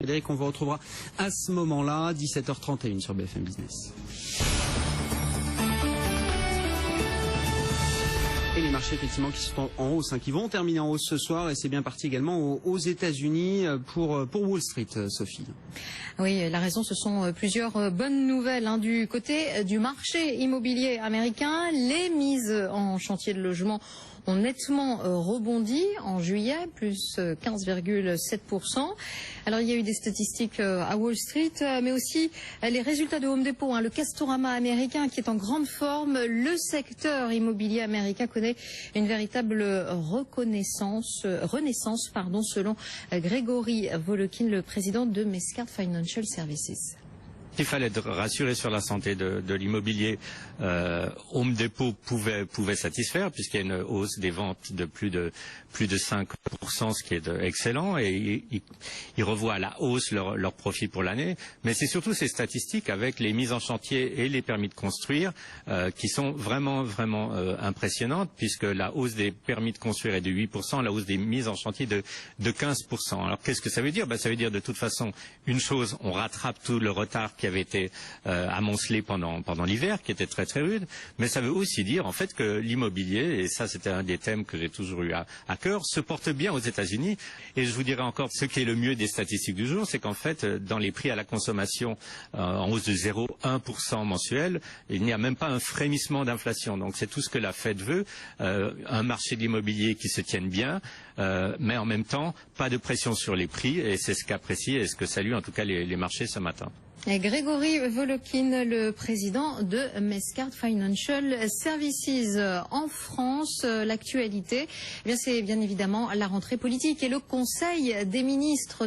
Frédéric, on vous retrouvera à ce moment-là, 17h31 sur BFM Business. Et les marchés effectivement qui sont en hausse, qui vont terminer en hausse ce soir, et c'est bien parti également aux États-Unis pour Wall Street, Sophie. Oui, la raison, ce sont plusieurs bonnes nouvelles du côté du marché immobilier américain. Les mises en chantier de logement ont nettement rebondi en juillet, plus 15,7%. Alors il y a eu des statistiques à Wall Street, mais aussi les résultats de Home Depot, le Castorama américain qui est en grande forme. Le secteur immobilier américain connaît une véritable renaissance, selon Grégory Volokin, le président de Mescart Financial Services. Il fallait être rassuré sur la santé de l'immobilier. Home Depot pouvait satisfaire puisqu'il y a une hausse des ventes de plus de 5%, ce qui est excellent, et ils revoient à la hausse leur profit pour l'année. Mais c'est surtout ces statistiques avec les mises en chantier et les permis de construire qui sont vraiment impressionnantes, puisque la hausse des permis de construire est de 8%, la hausse des mises en chantier de 15%. Alors qu'est-ce que ça veut dire? Ça veut dire de toute façon une chose, on rattrape tout le retard qui avait été amoncelé pendant l'hiver, qui était très rude, mais ça veut aussi dire en fait que l'immobilier, et ça c'était un des thèmes que j'ai toujours eu à cœur, se porte bien aux États-Unis. Et je vous dirais encore, ce qui est le mieux des statistiques du jour, c'est qu'en fait dans les prix à la consommation en hausse de 0,1% mensuel, il n'y a même pas un frémissement d'inflation. Donc c'est tout ce que la Fed veut, un marché de l'immobilier qui se tienne bien, mais en même temps pas de pression sur les prix, et c'est ce qu'apprécient et ce que saluent en tout cas les marchés ce matin. Et Grégory Volokin, le président de Mescart Financial Services. En France, l'actualité, c'est bien évidemment la rentrée politique et le Conseil des ministres.